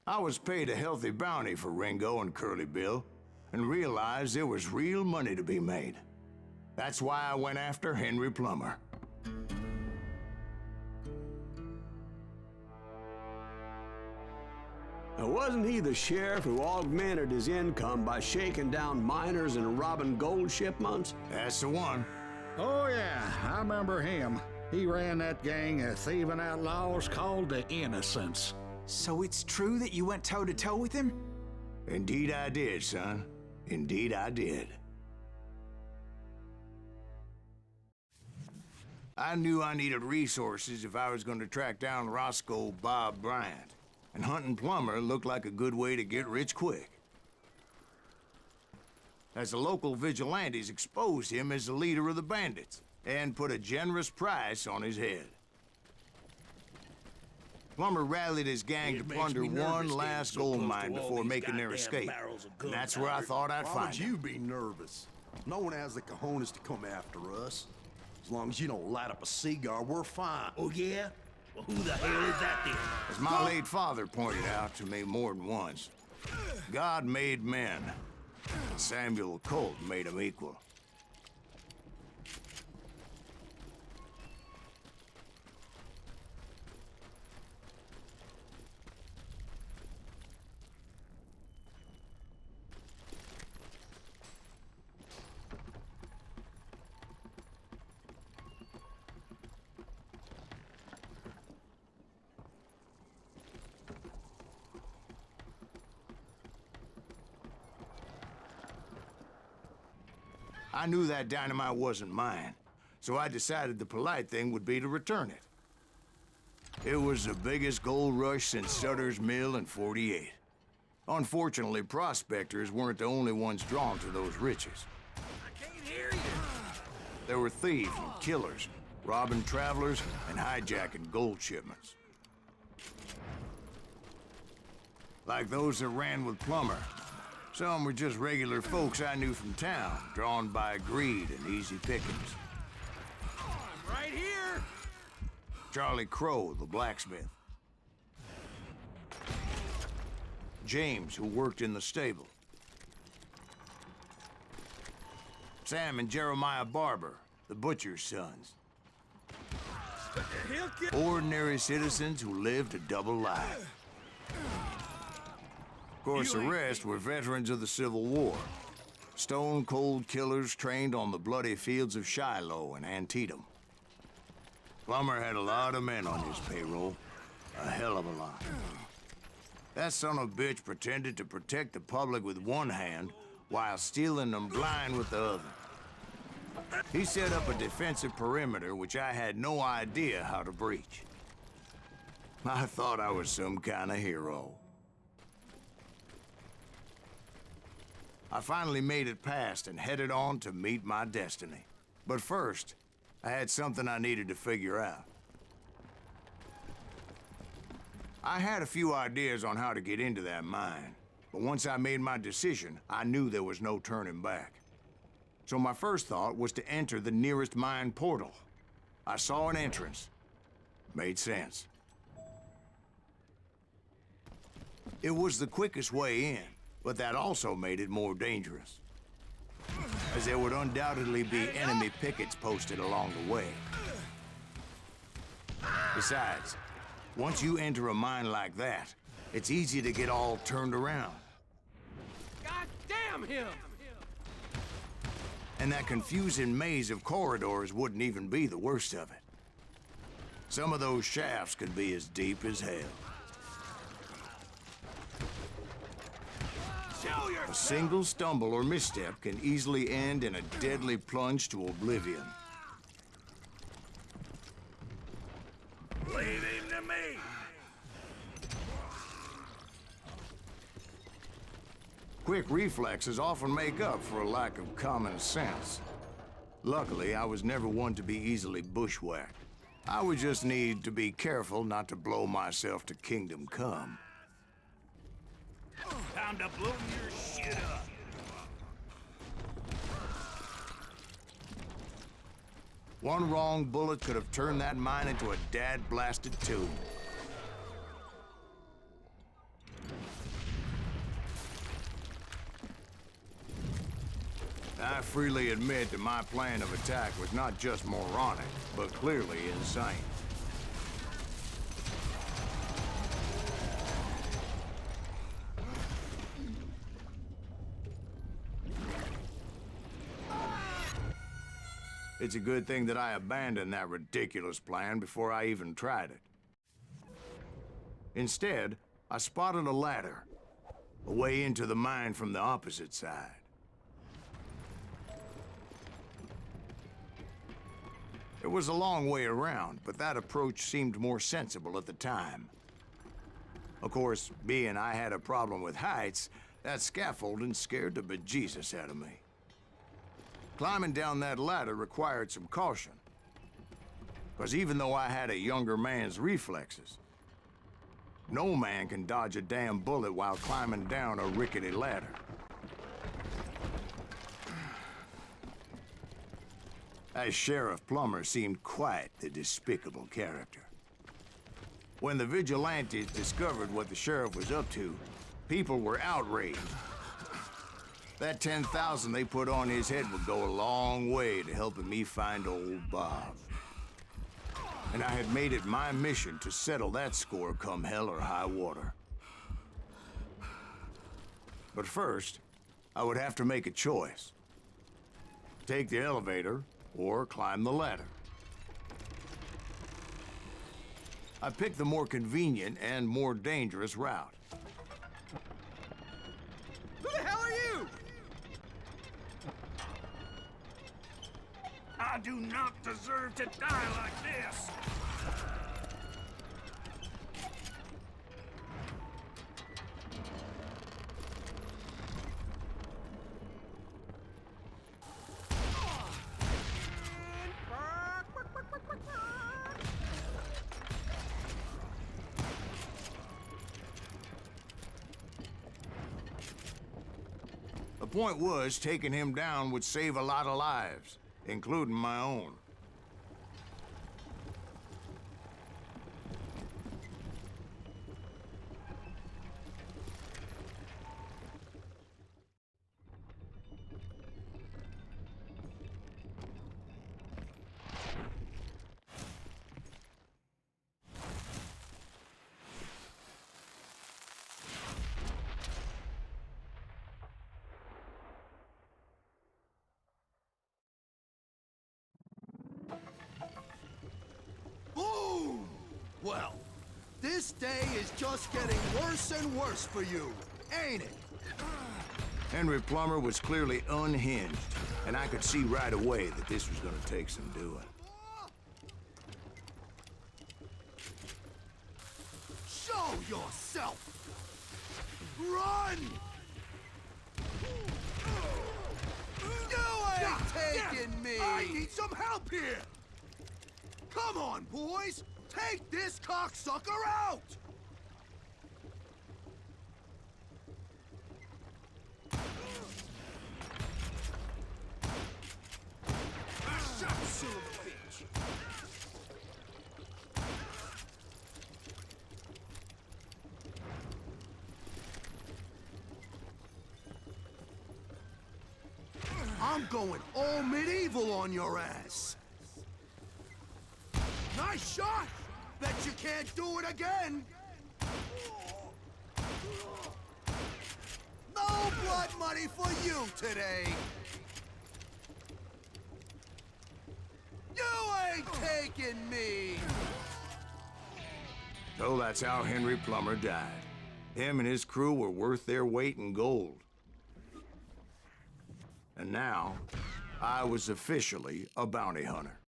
I was paid a healthy bounty for Ringo and Curly Bill, and realized there was real money to be made. That's why I went after Henry Plummer. Now, wasn't he the sheriff who augmented his income by shaking down miners and robbing gold shipments? That's the one. Oh yeah, I remember him. He ran that gang of thieving outlaws called the Innocents. So it's true that you went toe-to-toe with him? Indeed I did, son. Indeed I did. I knew I needed resources if I was going to track down Roscoe Bob Bryant, and hunting Plummer looked like a good way to get rich quick. As the local vigilantes exposed him as the leader of the bandits, and put a generous price on his head. Plummer rallied his gang to plunder one last gold mine before making their escape. And that's where I thought I'd find him. Why would you be nervous? No one has the cojones to come after us. As long as you don't light up a cigar, we're fine. Oh, yeah? Well, who the hell is that then? As my late father pointed out to me more than once, God made men, and Samuel Colt made them equal. I knew that dynamite wasn't mine, so I decided the polite thing would be to return it. It was the biggest gold rush since Sutter's Mill in '48. Unfortunately, prospectors weren't the only ones drawn to those riches. I can't hear you. There were thieves and killers, robbing travelers and hijacking gold shipments. Like those that ran with Plummer. Some were just regular folks I knew from town, drawn by greed and easy pickings. I'm right here. Charlie Crow, the blacksmith. James, who worked in the stable. Sam and Jeremiah Barber, the butcher's sons. Ordinary citizens who lived a double life. Of course, the rest were veterans of the Civil War. Stone-cold killers trained on the bloody fields of Shiloh and Antietam. Plummer had a lot of men on his payroll. A hell of a lot. That son of a bitch pretended to protect the public with one hand while stealing them blind with the other. He set up a defensive perimeter which I had no idea how to breach. I thought I was some kind of hero. I finally made it past and headed on to meet my destiny. But first, I had something I needed to figure out. I had a few ideas on how to get into that mine, but once I made my decision, I knew there was no turning back. So my first thought was to enter the nearest mine portal. I saw an entrance. Made sense. It was the quickest way in. But that also made it more dangerous, as there would undoubtedly be enemy pickets posted along the way. Besides, once you enter a mine like that, it's easy to get all turned around. God damn him! And that confusing maze of corridors wouldn't even be the worst of it. Some of those shafts could be as deep as hell. A single stumble or misstep can easily end in a deadly plunge to oblivion. Leave him to me! Quick reflexes often make up for a lack of common sense. Luckily, I was never one to be easily bushwhacked. I would just need to be careful not to blow myself to kingdom come. Time to blow your shit up. One wrong bullet could have turned that mine into a dad-blasted tomb. I freely admit that my plan of attack was not just moronic, but clearly insane. It's a good thing that I abandoned that ridiculous plan before I even tried it. Instead, I spotted a ladder, a way into the mine from the opposite side. It was a long way around, but that approach seemed more sensible at the time. Of course, being I had a problem with heights, that scaffolding scared the bejesus out of me. Climbing down that ladder required some caution, because even though I had a younger man's reflexes, no man can dodge a damn bullet while climbing down a rickety ladder. As Sheriff Plummer seemed quite the despicable character. When the vigilantes discovered what the sheriff was up to, people were outraged. That 10,000 they put on his head would go a long way to helping me find old Bob. And I had made it my mission to settle that score come hell or high water. But first, I would have to make a choice. Take the elevator or climb the ladder. I picked the more convenient and more dangerous route. Who the hell are you? I do not deserve to die like this. The point was, taking him down would save a lot of lives, including my own. Boom! Well, this day is just getting worse and worse for you, ain't it? Henry Plummer was clearly unhinged, and I could see right away that this was gonna take some doing. Show yourself! Run! You ain't taking me! I need some help here! Come on, boys! Take this cocksucker out! Shut up, son of a bitch! I'm going all medieval on your ass! Nice shot! Bet you can't do it again! No blood money for you today! You ain't taking me! So that's how Henry Plummer died. Him and his crew were worth their weight in gold. And now, I was officially a bounty hunter.